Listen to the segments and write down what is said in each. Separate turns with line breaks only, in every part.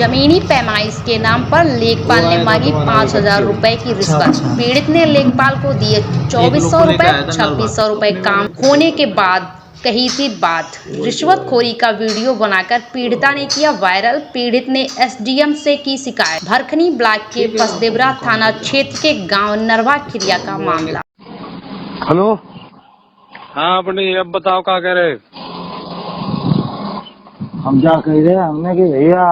जमीनी पैमाइश के नाम पर लेखपाल ने मांगी 5,000 रुपए की रिश्वत। पीड़ित ने लेखपाल को दिए 2,400 रुपए। 2,600 रुपए काम होने के बाद कही थी बात। रिश्वतखोरी का वीडियो बनाकर पीड़िता ने किया वायरल। पीड़ित ने एसडीएम से की शिकायत। भरखनी ब्लॉक के फसदेवरा थाना क्षेत्र के गांव नरवा खिरिया का मामला।
हेलो,
हाँ अपने अब बताओ क्या कह रहे।
हम क्या कह रहे हैं, हमने कि भैया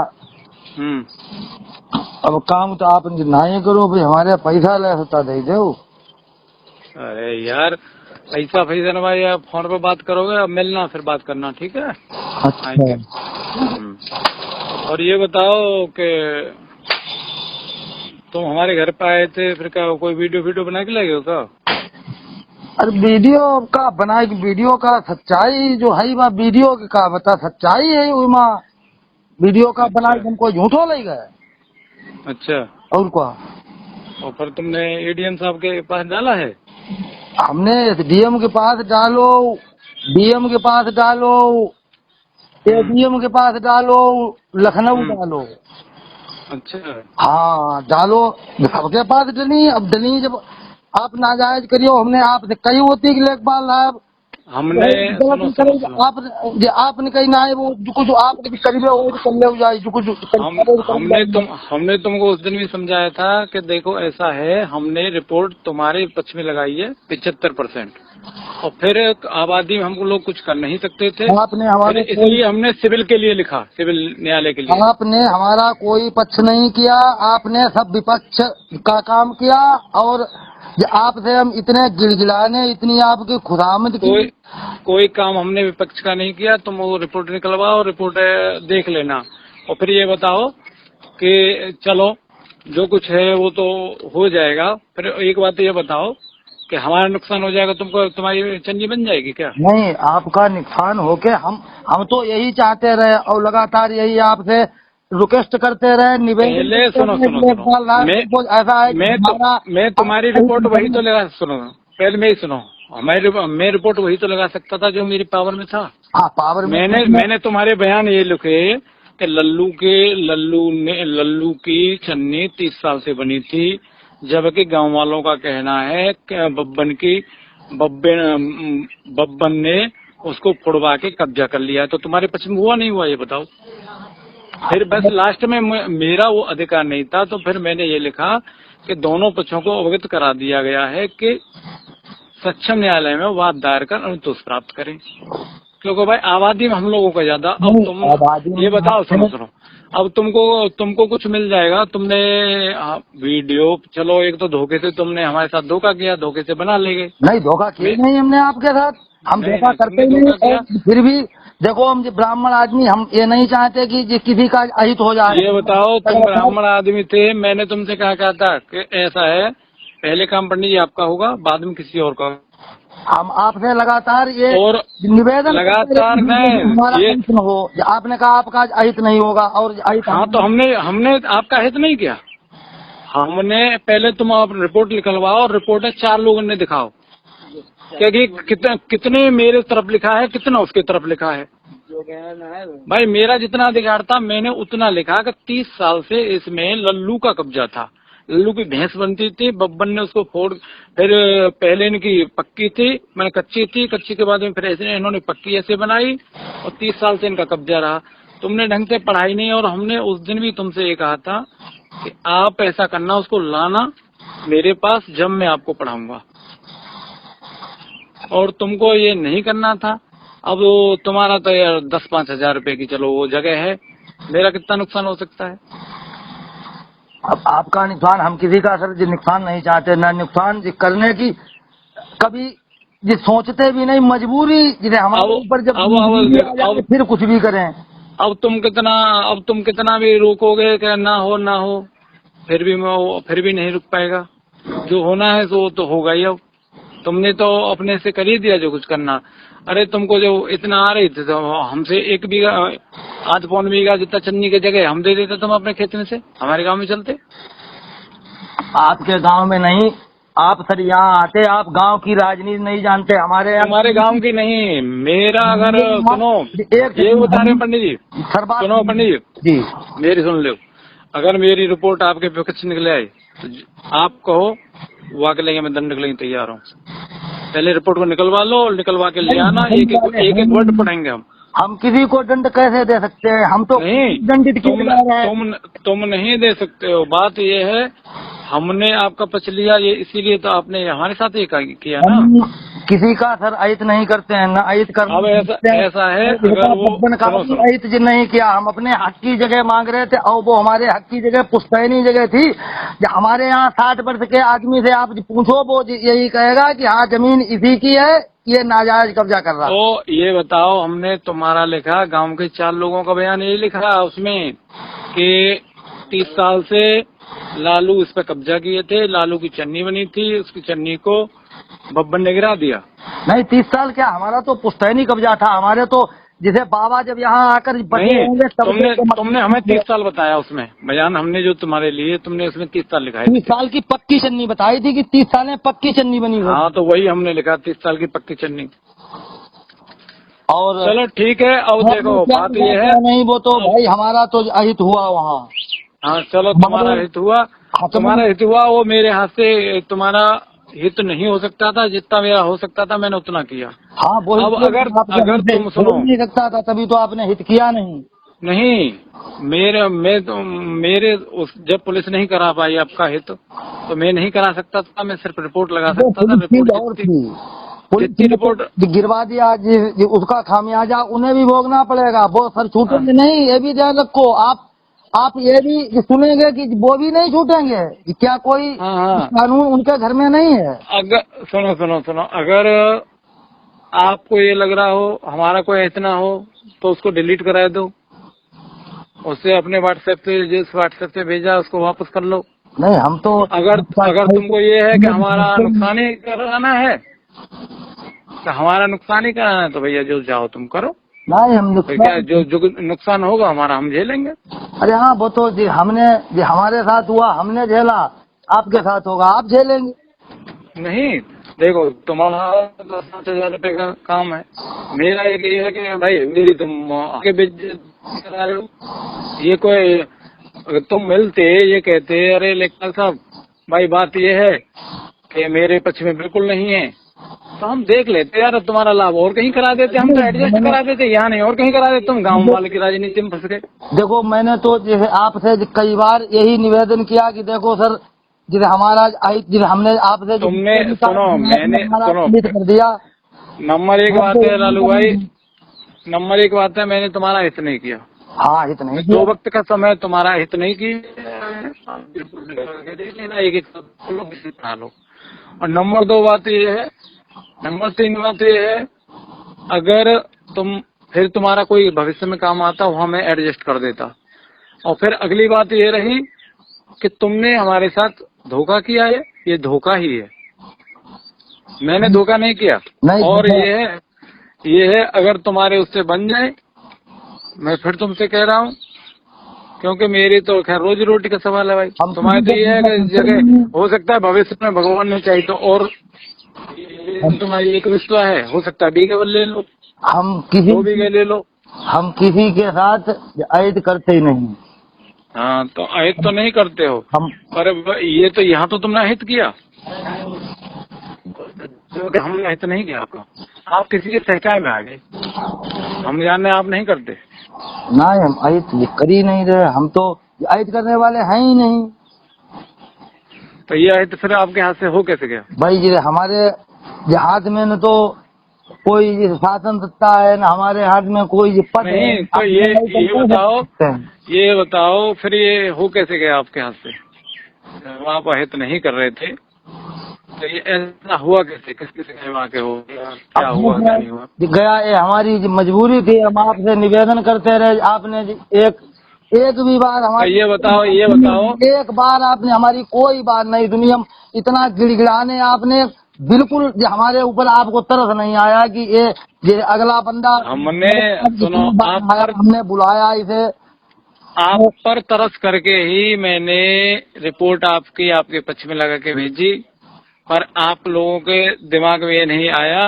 अब काम तो आप नहीं करो, भाई हमारे पैसा ले सकता दे दो।
अरे यार पैसा ना भाई, आप फोन पे बात करोगे, अब मिलना फिर बात करना, ठीक है। आएंगे। और ये बताओ कि तुम हमारे घर पे आए थे, फिर क्या कोई वीडियो बना के लगे हो क्या?
अरे वीडियो का बनाई, वीडियो का सच्चाई जो है वह वीडियो का बता सच्चाई है वहाँ वीडियो का
अच्छा।
बनाई, तुमको झूठो ले गए।
अच्छा,
और क्या?
और फिर तुमने एडीएम साहब के पास डाला है?
हमने डीएम के पास डालो, डीएम के पास डालो, एडीएम के पास डालो, लखनऊ डालो।
अच्छा,
हाँ डालो, सबके पास डली। अब डली जब आप नाजायज करियो, हमने आपसे कही होती कि लेखपाल साहब
हमने
आपने कही ना है वो जो कुछ आपके करीब है वो कर ले जाए जो कुछ
हमने तुमको उस दिन भी समझाया था कि देखो ऐसा है, हमने रिपोर्ट तुम्हारे पक्ष में लगाई है 75%, और फिर आबादी में हमको लोग कुछ कर नहीं सकते थे।
आपने हमारे
इसलिए हमने सिविल के लिए लिखा, सिविल न्यायालय के लिए।
आपने हमारा कोई पक्ष नहीं किया, आपने सब विपक्ष का काम किया। और आपसे हम इतने गिड़गिड़ाने, इतनी आपकी खुदामद की।
कोई काम हमने विपक्ष का नहीं किया। तुम वो रिपोर्ट निकलवाओ, रिपोर्ट देख लेना, और फिर ये बताओ कि चलो जो कुछ है वो तो हो जाएगा। फिर एक बात ये बताओ कि हमारा नुकसान हो जाएगा, तुमको तुम्हारी चंगी बन जाएगी क्या?
नहीं, आपका नुकसान होके हम तो यही चाहते रहे और लगातार यही आपसे रिक्वेस्ट करते रहे, निवेदन।
पहले सुनो,
ऐसा है
मैं तुम्हारी रिपोर्ट वही तो लगा, सुनो पहले मैं ही सुनो, मैं रिपोर्ट वही तो लगा सकता था जो मेरी पावर में था।
पावर में
मैंने तुम्हारे बयान ये लिखे कि लल्लू की छन्नी 30 साल से बनी थी, जबकि गांव वालों का कहना है कि बब्बन ने उसको फुड़वा के कब्जा कर लिया है। तो तुम्हारे पक्ष में हुआ नहीं हुआ ये बताओ। फिर बस लास्ट में मेरा वो अधिकार नहीं था, तो फिर मैंने ये लिखा कि दोनों पक्षों को अवगत करा दिया गया है कि सक्षम न्यायालय में वाद दायर कर अनुतोष प्राप्त करें, क्योंकि भाई आबादी में हम लोगों का ज्यादा। अब तुम ये बताओ, सुनो, अब तुमको कुछ मिल जाएगा। तुमने वीडियो, चलो एक तो धोखे से तुमने हमारे साथ धोखा किया, धोखे से बना ले गए।
नहीं, धोखा किया नहीं हमने आपके साथ, हम धोखा करते नहीं। फिर भी देखो, हम ब्राह्मण आदमी, हम ये नहीं चाहते कि किसी का अहित हो जाए। ये
बताओ, तुम ब्राह्मण आदमी थे, मैंने तुमसे कहा था कि ऐसा है, पहले काम पंडित जी आपका होगा, बाद में किसी और का।
हम आपसे लगातार ये
और
निवेदन
लगातार
ये हो, आपने कहा आपका अहित नहीं होगा और अहित।
हाँ, तो हमने आपका हित नहीं किया। हमने पहले तुम आप रिपोर्ट निकलवाओ, और रिपोर्ट 4 लोगों ने दिखाओ क्योंकि कितने मेरे तरफ लिखा है, कितना उसके तरफ लिखा है। भाई मेरा जितना अधिकार था मैंने उतना लिखा कि 30 साल से इसमें लल्लू का कब्जा था। लल्लू की भैंस बनती थी, बब्बन ने उसको फोड़, फिर पहले इनकी पक्की थी, मैंने कच्ची थी, कच्ची के बाद में फिर ऐसे इन्होंने पक्की ऐसे बनाई, और 30 साल से इनका कब्जा रहा। तुमने ढंग से पढ़ाई नहीं, और हमने उस दिन भी तुमसे ये कहा था कि आप ऐसा करना, उसको लाना मेरे पास, जब मैं आपको पढ़ाऊंगा, और तुमको ये नहीं करना था। अब तुम्हारा तो यार 10-5 हजार रुपए की चलो वो जगह है, मेरा कितना नुकसान हो सकता है?
अब आपका नुकसान, हम किसी का सर नुकसान नहीं चाहते, न नुकसान करने की कभी ये सोचते भी नहीं। मजबूरी जिसे हमारे ऊपर जब फिर कुछ भी करें।
अब तुम कितना भी रोकोगे कि ना हो, फिर भी नहीं रुक पाएगा। जो होना है वो तो होगा ही। अब तुमने तो अपने से कर ही दिया जो कुछ करना। अरे तुमको जो इतना आ रही थी, तो हमसे 1 बीघा 8 पौन बीघा जितना चन्नी की जगह हम दे देते, तुम अपने खेत में से हमारे गांव में चलते।
आपके गांव में नहीं, आप सर यहाँ आते, आप गांव की राजनीति नहीं जानते, हमारे यहाँ
हमारे गांव की नहीं, मेरा अगर सुनो,
एक
ये बता रहे हैं पंडित जी,
सर बात
सुनो पंडित
जी,
जी, मेरी सुन लो। अगर मेरी रिपोर्ट आपके पक्ष निकले आए तो आप कहो हुआ के लिए मैं दंड के लिए तैयार हूँ। पहले रिपोर्ट को निकलवा लो और निकलवा के ले आना, एक वर्ड पढ़ेंगे
हम किसी को दंड कैसे दे सकते हैं? हम तो
नहीं,
दंडित किए जा रहे हैं।
तुम नहीं दे सकते हो। बात ये है, हमने आपका पक्ष लिया, ये इसीलिए तो आपने हमारे साथ ये किया ना।
हम किसी का सर अहित नहीं करते हैं, न अहित कर।
अब ऐसा है, अगर वो
अहित जी नहीं किया, हम अपने हक की जगह मांग रहे थे और वो हमारे हक की जगह पुश्तैनी जगह थी। हमारे यहाँ 60 वर्ष के आदमी से आप पूछो, वो यही कहेगा कि हाँ जमीन इसी की है, ये नाजायज कब्जा कर रहा।
तो ये बताओ, हमने तुम्हारा लिखा, गांव के 4 लोगों का बयान ये लिखा उसमें कि 30 साल से लालू इस पर कब्जा किए थे, लालू की चन्नी बनी थी, उसकी चन्नी को बब्बन ने गिरा दिया।
नहीं 30 साल क्या, हमारा तो पुश्तैनी कब्जा था। हमारे तो जिसे बाबा जब यहाँ आकर बचे होंगे तब
तुमने हमें 30 साल बताया उसमें बयान, हमने जो तुम्हारे लिए, तुमने उसमें 30 साल लिखा है।
30 साल की पक्की चन्नी बताई थी कि 30 साल में पक्की चन्नी बनी।
हाँ तो वही हमने लिखा, 30 साल की पक्की चन्नी।
और
चलो ठीक है। अब देखो बात ये है,
नहीं वो तो भाई हमारा तो अहित हुआ वहाँ।
हाँ चलो, तुम्हारा हित हुआ, तुम्हारा हित हुआ, वो मेरे हाथ से तुम्हारा हित नहीं हो सकता था। जितना मेरा हो सकता था मैंने उतना किया।
हाँ वो
अब अगर तुम सुनो,
नहीं सकता था तभी तो आपने हित किया नहीं।
नहीं, मेरे जब पुलिस नहीं करा पाई आपका हित तो मैं नहीं करा सकता था। मैं सिर्फ रिपोर्ट लगा सकता था।
पुलिस रिपोर्ट गिरवा दिया, उसका खामियाजा उन्हें भी भोगना पड़ेगा। वो सर छूटेंगे नहीं, ये भी ध्यान रखो। आप ये भी सुनेंगे कि वो भी नहीं छूटेंगे। क्या कोई कानून उनके घर में नहीं है? अगर
सुनो, अगर आपको ये लग रहा हो हमारा कोई इतना हो तो उसको डिलीट करा दो, उससे अपने व्हाट्सएप पे, जिस व्हाट्सएप पे भेजा उसको वापस कर लो।
नहीं हम तो
अगर तुमको ये है कि हमारा नुकसान ही कराना है, तो हमारा नुकसान ही कराना है, तो भैया जो जाओ तुम करो।
नहीं हम
क्या जो नुकसान होगा हमारा हम झेलेंगे।
अरे हाँ वो तो जी हमारे साथ हुआ, हमने झेला, आपके साथ होगा आप झेलेंगे।
नहीं देखो, तुम्हारा 7,000 रुपए का काम है, मेरा एक ये है कि भाई मेरी तुम आगे बेइज्जती करा रहे हो। ये कोई, अगर तुम मिलते ये कहते अरे लेखपाल साहब भाई बात ये है कि मेरे पक्ष में बिल्कुल नहीं है, तो हम देख लेते यार, तुम्हारा लाभ और कहीं करा देते, हम तो एडजस्ट करा देते, यहाँ नहीं और कहीं करा देते। तुम गाँव वाले की राजनीति में फंस गए।
देखो मैंने तो जैसे आपसे कई बार यही निवेदन किया कि देखो सर, जिसे हमारा हमने आपसे
तुमने सुनो, मैंने सुनो
कर दिया।
नंबर 1 बात है लालू भाई, नंबर 1 बात है, मैंने तुम्हारा हित नहीं किया।
हाँ हित नहीं,
2 वक्त का समय तुम्हारा हित नहीं किया। एक लो। और नंबर 2 बात ये है, नंबर 3 बात ये है, अगर फिर तुम्हारा कोई भविष्य में काम आता वहाँ मैं एडजस्ट कर देता। और फिर अगली बात ये रही कि तुमने हमारे साथ धोखा किया है, ये धोखा ही है, मैंने धोखा नहीं किया। और ये है अगर तुम्हारे उससे बन जाए, मैं फिर तुमसे कह रहा हूँ, क्योंकि मेरी तो खैर रोजी रोटी का सवाल है भाई। तुम्हारे तो ये है कि जगह हो सकता है भविष्य में भगवान ने चाहिए तो, और तुम्हारी एक रिश्ता है, हो सकता है बीघे ले लो,
हम किसी
2 बीघे ले लो।
हम किसी के साथ अहित करते ही नहीं।
हाँ तो अहित तो नहीं करते हो
हम,
पर ये तो यहाँ तो तुमने अहित किया, हमने अहित नहीं किया आपका। आप किसी के सहचाए में आ गए, हम जाने आप नहीं करते।
नहीं हम अहित कर ही नहीं रहे, हम तो अहित करने वाले हैं ही नहीं।
तो ये अहित फिर आपके हाथ से हो कैसे गया
भाई? जी हमारे हाथ में न तो कोई शासन सत्ता है, न हमारे हाथ में कोई पद
नहीं। तो ये बताओ फिर ये हो कैसे गया आपके हाथ से? आप अहित नहीं कर रहे थे तो ये ऐसा हुआ कैसे? किसके से के हो गया? क्या हुआ क्या नहीं हुआ?
गया ये हमारी मजबूरी थी, हम आपसे निवेदन करते रहे। आपने एक भी बार हमारी
ये बताओ
एक बार आपने हमारी कोई बात नहीं सुनी। हम इतना गिड़गिड़ाने आपने बिल्कुल हमारे ऊपर आपको तरस नहीं आया कि ये अगला बंदा,
हमने सुनो
हमने बुलाया इसे,
आप पर तरस करके ही मैंने रिपोर्ट आपके पक्ष में लगा के भेजी पर आप लोगों के दिमाग में ये नहीं आया,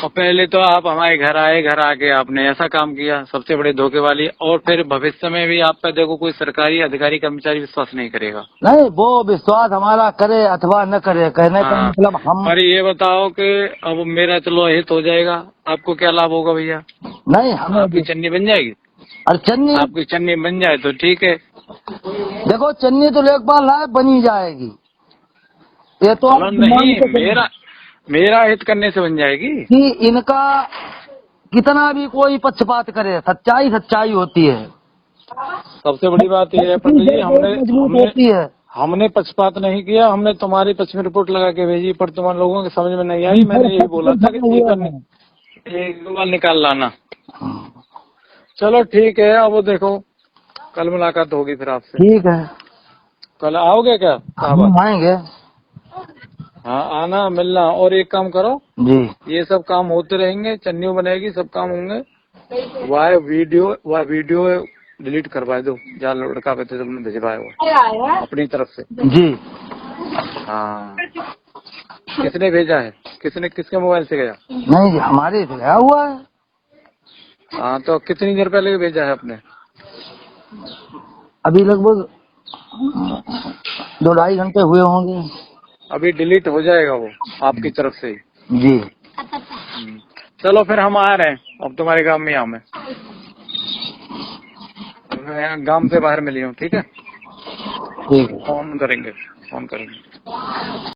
और पहले तो आप हमारे घर आए, घर आके आपने ऐसा काम किया, सबसे बड़े धोखे वाली। और फिर भविष्य में भी आप पे देखो कोई सरकारी अधिकारी कर्मचारी विश्वास नहीं करेगा।
नहीं, वो विश्वास हमारा करे अथवा न करे, कहने का मतलब हम
पर ये बताओ कि अब मेरा चलो हित हो जाएगा, आपको क्या लाभ होगा भैया?
नहीं, हमें
आपकी चन्नी बन जाएगी।
और चन्नी,
आपकी चन्नी बन जाए तो ठीक है।
देखो चन्नी तो लेखपाल है, बनी जाएगी। ये तो आप
नहीं, मेरा हित करने से बन जाएगी
कि इनका कितना भी कोई पक्षपात करे, सच्चाई सच्चाई होती है।
सबसे बड़ी बात यह है पंडित जी,
मजबूत होती है।
हमने पक्षपात नहीं किया, हमने तुम्हारी पक्ष में रिपोर्ट लगा के भेजी, पर तुम्हारे लोगों के समझ में नहीं आई। मैंने यही बोला था कि एक बार निकाल लाना। चलो ठीक है, अब वो देखो कल मुलाकात होगी फिर आपसे।
ठीक है,
कल आओगे क्या?
हम आएंगे।
हाँ, आना, मिलना। और एक काम करो
जी,
ये सब काम होते रहेंगे, चन्नी बनेगी, सब काम होंगे। वह वीडियो डिलीट करवा दो, जहाँ लड़का पे तुमने भिजवाया हुआ अपनी तरफ से।
जी,
हाँ, किसने भेजा है? किसके मोबाइल से गया?
नहीं जी, हमारे से गया हुआ है।
हाँ, तो कितनी देर पहले भेजा है आपने?
अभी लगभग 2-2.5 घंटे हुए होंगे।
अभी डिलीट हो जाएगा वो आपकी तरफ से ही।
जी,
चलो फिर हम आ रहे हैं अब तुम्हारे गांव में। मैं गांव से बाहर मिली हूँ, ठीक है?
ठीक है।
फोन करेंगे।